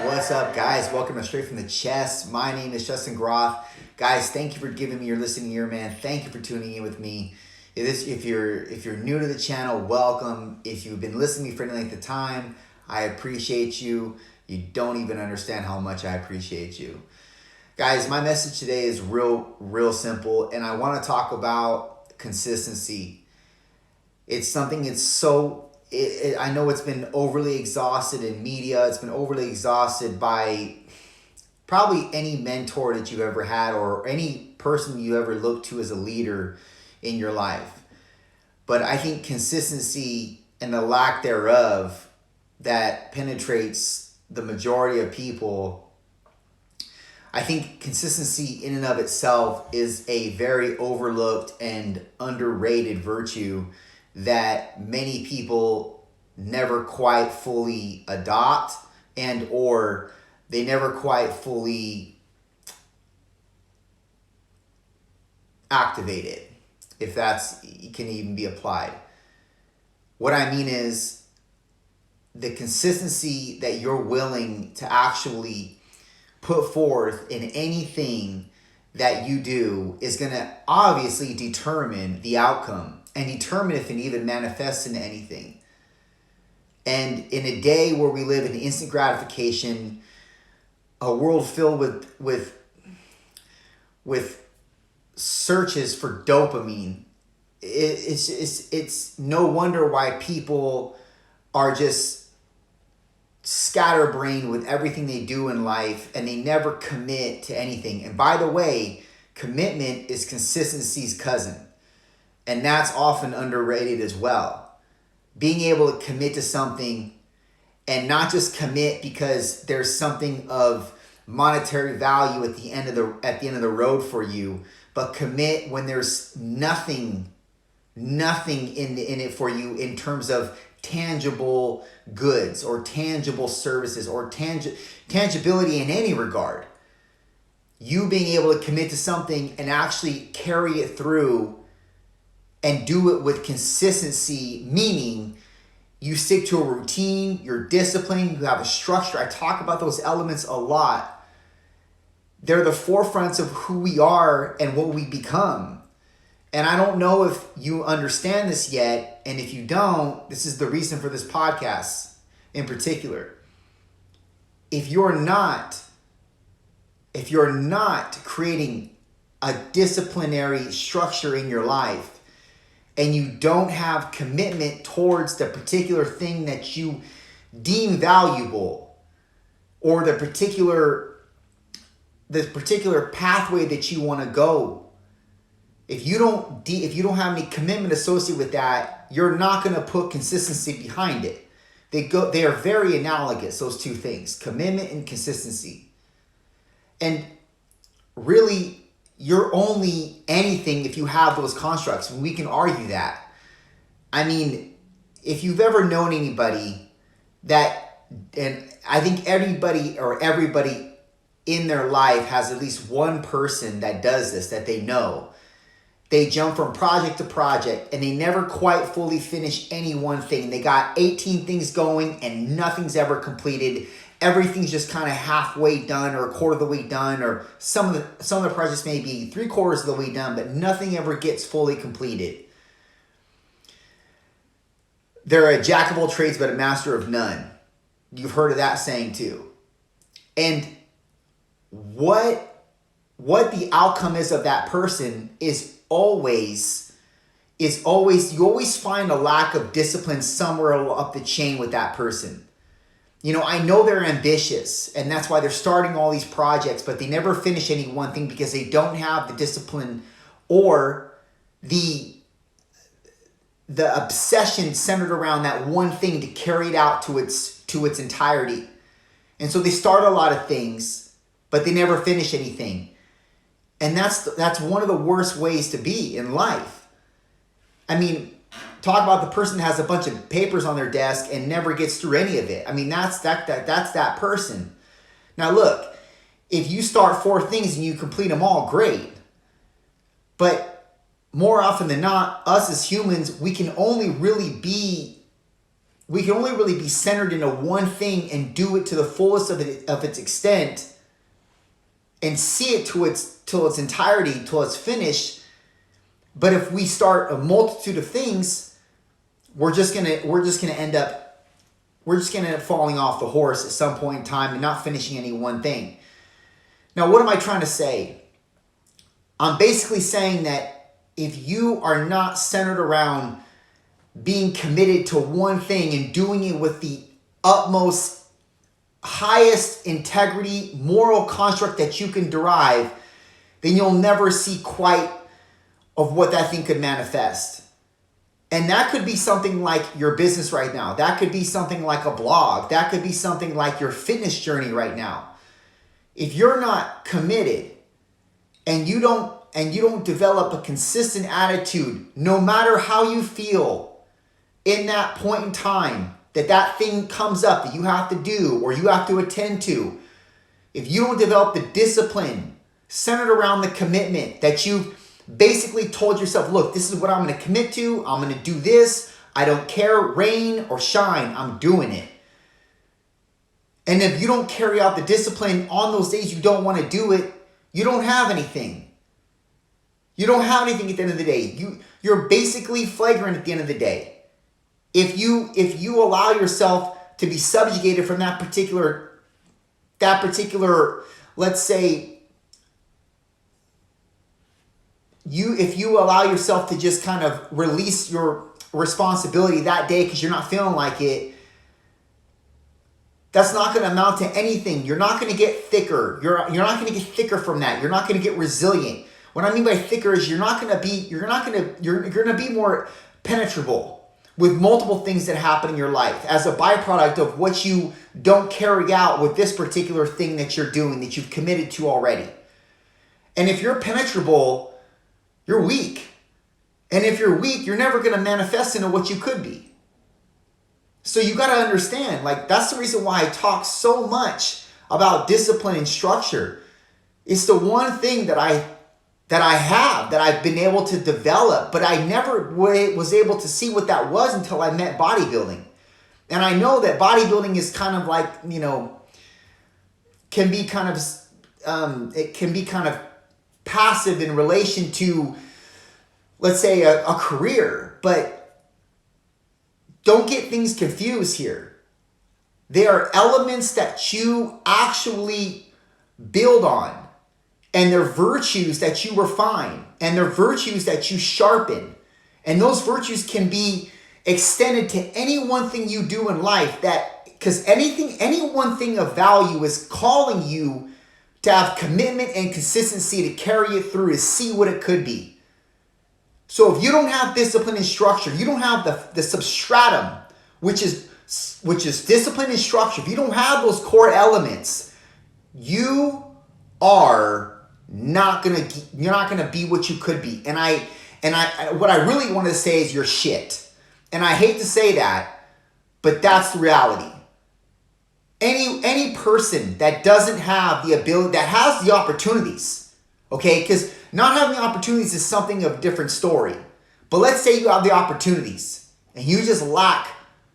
What's up, guys? Welcome to Straight from the Chest. My name is Justin Groth. Guys, thank you for giving me your listening ear, man. Thank you for tuning in with me. If you're new to the channel, welcome. If you've been listening to me for any length of time, I appreciate you. You don't even understand how much I appreciate you. Guys, my message today is real simple, and I want to talk about consistency. It's something I know it's been overly exhausted in media. It's been overly exhausted by probably any mentor that you ever had or any person you ever looked to as a leader in your life. But I think consistency and the lack thereof that penetrates the majority of people, I think consistency in and of itself is a very overlooked and underrated virtue that many people never quite fully adopt and or they never quite fully activate it, if that's can even be applied. What I mean is the consistency that you're willing to actually put forth in anything that you do is going to obviously determine the outcome and determine if it even manifests into anything. And in a day where we live in instant gratification, a world filled with searches for dopamine, it's no wonder why people are just scatterbrained with everything they do in life and they never commit to anything. And by the way, commitment is consistency's cousin. And that's often underrated as well. Being able to commit to something and not just commit because there's something of monetary value at the end of the road for you, but commit when there's nothing in it for you in terms of tangible goods or tangible services or tangibility in any regard. You being able to commit to something and actually carry it through and do it with consistency, meaning you stick to a routine, you're disciplined, you have a structure. I talk about those elements a lot. They're the forefronts of who we are and what we become. And I don't know if you understand this yet, and if you don't, this is the reason for this podcast in particular. If you're not creating a disciplinary structure in your life, and you don't have commitment towards the particular thing that you deem valuable or the particular pathway that you want to go, if you don't have any commitment associated with that, you're not going to put consistency behind it. They are very analogous, those two things, commitment and consistency. And really, you're only anything if you have those constructs. And we can argue that. I mean, if you've ever known anybody that, and I think everybody in their life has at least one person that does this, that they know. They jump from project to project and they never quite fully finish any one thing. They got 18 things going and nothing's ever completed. Everything's just kind of halfway done or a quarter of the way done, or some of the projects may be 3/4 of the way done, but nothing ever gets fully completed. They're a jack of all trades, but a master of none. You've heard of that saying too. And what the outcome is of that person is always you always find a lack of discipline somewhere up the chain with that person. You know, I know they're ambitious and that's why they're starting all these projects, but they never finish any one thing because they don't have the discipline or the obsession centered around that one thing to carry it out to its entirety. And so they start a lot of things, but they never finish anything. And that's one of the worst ways to be in life. I mean, talk about the person that has a bunch of papers on their desk and never gets through any of it. I mean, that's that person. Now look, if you start 4 things and you complete them all, great. But more often than not, us as humans, we can only really be really be centered into one thing and do it to the fullest of its extent and see it till its entirety, till it's finished. But if we start a multitude of things, we're just gonna end up falling off the horse at some point in time and not finishing any one thing. Now, what am I trying to say? I'm basically saying that if you are not centered around being committed to one thing and doing it with the utmost highest integrity, moral construct that you can derive, then you'll never see quite of what that thing could manifest. And that could be something like your business right now. That could be something like a blog. That could be something like your fitness journey right now. If you're not committed and you don't develop a consistent attitude, no matter how you feel in that point in time, that thing comes up that you have to do or you have to attend to, if you don't develop the discipline centered around the commitment that you've basically told yourself, look, this is what I'm going to commit to. I'm going to do this. I don't care, rain or shine, I'm doing it. And if you don't carry out the discipline on those days you don't want to do it, you don't have anything. You don't have anything at the end of the day. You're basically flagrant at the end of the day. If you allow yourself to be subjugated from that particular, let's say, if you allow yourself to just kind of release your responsibility that day because you're not feeling like it, that's not going to amount to anything. You're not going to get thicker. You're not going to get thicker from that. You're not going to get resilient. What I mean by thicker is you're going to be more penetrable with multiple things that happen in your life as a byproduct of what you don't carry out with this particular thing that you're doing, that you've committed to already. And if you're penetrable, you're weak. And if you're weak, you're never going to manifest into what you could be. So you got to understand, like, that's the reason why I talk so much about discipline and structure. It's the one thing that I've been able to develop, but I never was able to see what that was until I met bodybuilding. And I know that bodybuilding is kind of like, can be kind of passive in relation to, let's say, a career, but don't get things confused here. There are elements that you actually build on, and they're virtues that you refine, and they're virtues that you sharpen. And those virtues can be extended to any one thing you do in life, because any one thing of value is calling you to have commitment and consistency to carry it through, to see what it could be. So if you don't have discipline and structure, you don't have the substratum, which is discipline and structure. If you don't have those core elements, you are you're not gonna be what you could be. And what I really want to say is you're shit. And I hate to say that, but that's the reality. Any person that doesn't have the ability, that has the opportunities, okay? Because not having the opportunities is something of a different story. But let's say you have the opportunities and you just lack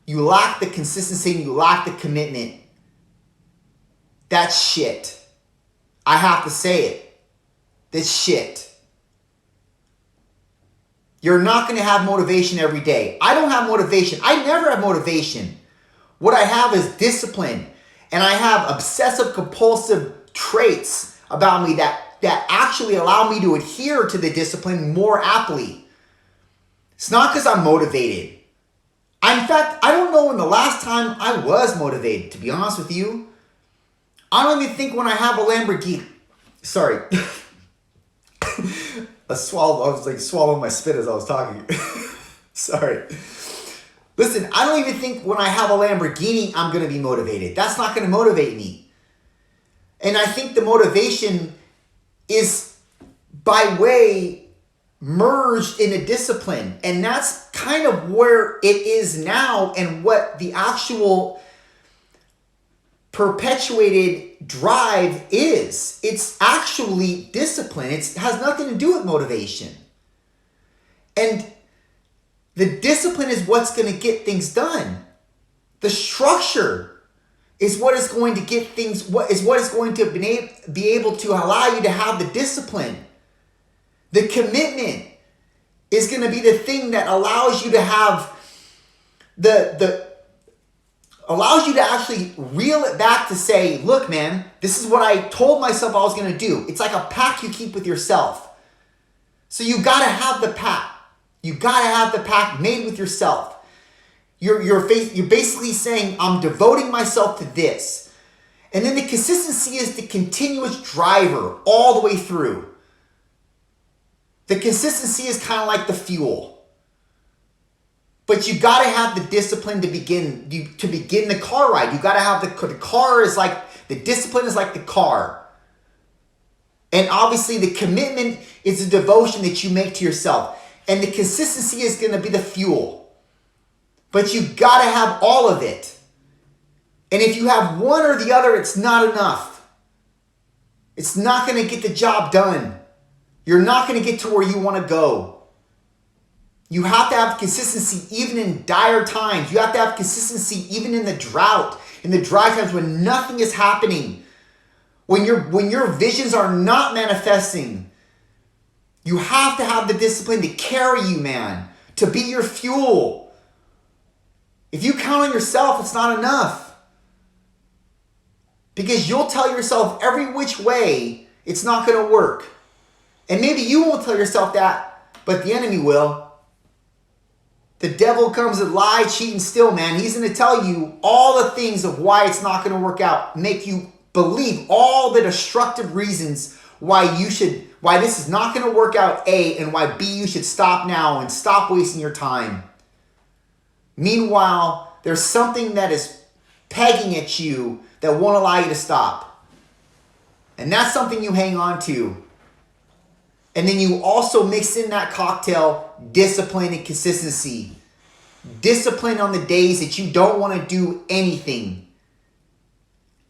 the consistency and you lack the commitment. That's shit. I have to say it. That's shit. You're not going to have motivation every day. I don't have motivation. I never have motivation. What I have is discipline. And I have obsessive compulsive traits about me that actually allow me to adhere to the discipline more aptly. It's not because I'm motivated. In fact, I don't know when the last time I was motivated, to be honest with you. I don't even think when I have a Lamborghini. Sorry. I was like swallowing my spit as I was talking. Sorry. Listen, I don't even think when I have a Lamborghini, I'm going to be motivated. That's not going to motivate me. And I think the motivation is by way merged in a discipline. And that's kind of where it is now, and what the actual perpetuated drive is. It's actually discipline. It has nothing to do with motivation. And the discipline is what's going to get things done. The structure is what is going to get things, what is going to be able to allow you to have the discipline. The commitment is going to be the thing that allows you to have allows you to actually reel it back to say, look, man, this is what I told myself I was going to do. It's like a pact you keep with yourself. So you got to have the pact. You got to have the pact made with yourself. You're basically saying, I'm devoting myself to this. And then the consistency is the continuous driver all the way through. The consistency is kind of like the fuel. But you got to have the discipline to begin the car ride. You got to have the car is like, the discipline is like the car. And obviously the commitment is the devotion that you make to yourself. And the consistency is going to be the fuel. But you got to have all of it. And if you have one or the other, it's not enough. It's not going to get the job done. You're not going to get to where you want to go. You have to have consistency even in dire times. You have to have consistency even in the drought, in the dry times when nothing is happening. When your visions are not manifesting. You have to have the discipline to carry you, man, to be your fuel. If you count on yourself, it's not enough. Because you'll tell yourself every which way it's not going to work. And maybe you won't tell yourself that, but the enemy will. The devil comes to lie, cheat, and steal, man. He's going to tell you all the things of why it's not going to work out. Make you believe all the destructive reasons why this is not going to work out, A, and why B, you should stop now and stop wasting your time. Meanwhile, there's something that is pegging at you that won't allow you to stop. And that's something you hang on to. And then you also mix in that cocktail, discipline and consistency. Discipline on the days that you don't want to do anything.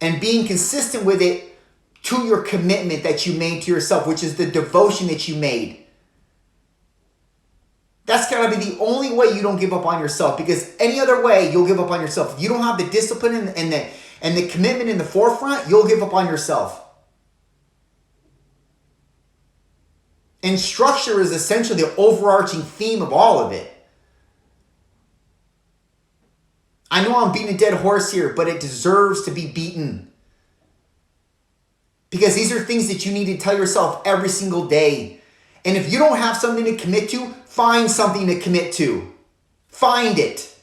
And being consistent with it to your commitment that you made to yourself, which is the devotion that you made. That's got to be the only way you don't give up on yourself, because any other way you'll give up on yourself. If you don't have the discipline and the commitment in the forefront, you'll give up on yourself. And structure is essentially the overarching theme of all of it. I know I'm beating a dead horse here, but it deserves to be beaten. Because these are things that you need to tell yourself every single day. And if you don't have something to commit to, find something to commit to. Find it.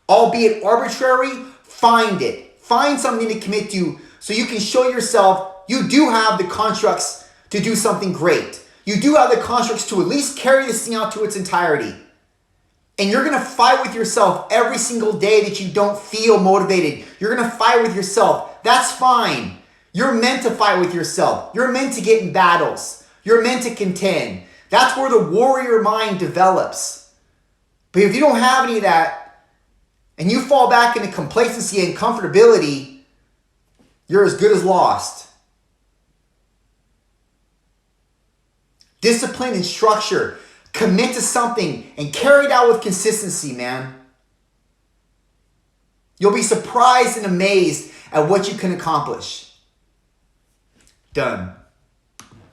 Albeit arbitrary, find it. Find something to commit to so you can show yourself you do have the constructs to do something great. You do have the constructs to at least carry this thing out to its entirety. And you're going to fight with yourself every single day that you don't feel motivated. You're going to fight with yourself. That's fine. You're meant to fight with yourself. You're meant to get in battles. You're meant to contend. That's where the warrior mind develops. But if you don't have any of that, and you fall back into complacency and comfortability, you're as good as lost. Discipline and structure. Commit to something and carry it out with consistency, man. You'll be surprised and amazed at what you can accomplish. Done.